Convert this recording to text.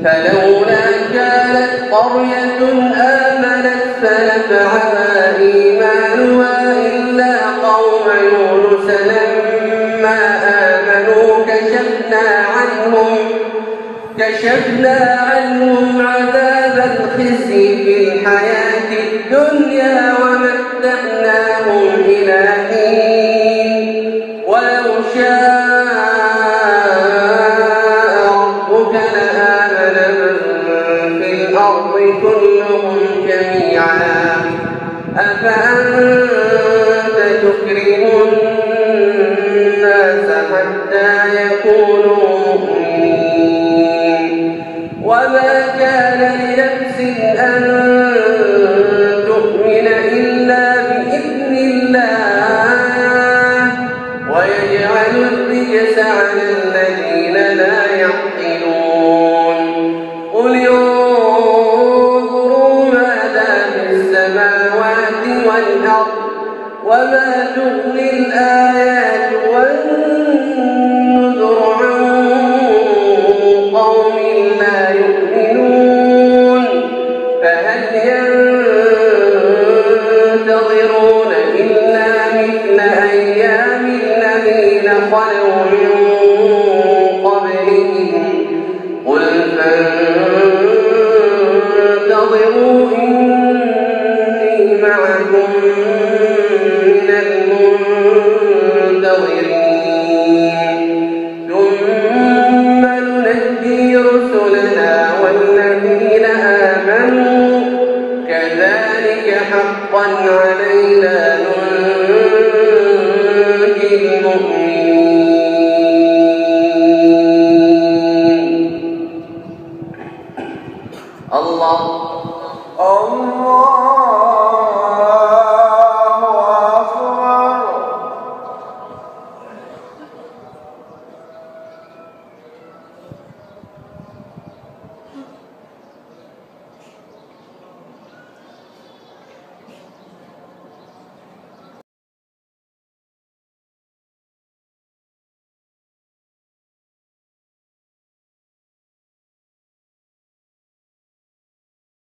فلولا كانت قرية آمنت فنفعها إيمانها إلا قوم يونس لما آمنوا كشفنا عنهم عذاب الخزي في الحياة الدنيا ومتعناهم إلى حين ولو شاء ربك لآمن من في الأرض كلهم جميعا أفأنت تكره الناس حتى يكونوا مؤمنين وما كان لنفس أن تؤمن إلا بإذن الله ويجعل الرجس على الذين لا يعقلون قل انظروا ماذا في السماوات والأرض وما تغني الآيات والنذر عن قوم لا يؤمنون فهل ينتظرون إلا مثل أيام الذين خلوا من قبلهم قل فانتظروا إني معكم من المنتظرين ثم ننجي رسلنا والذين آمنوا كذلك حقا علينا ننجي المؤمنين الله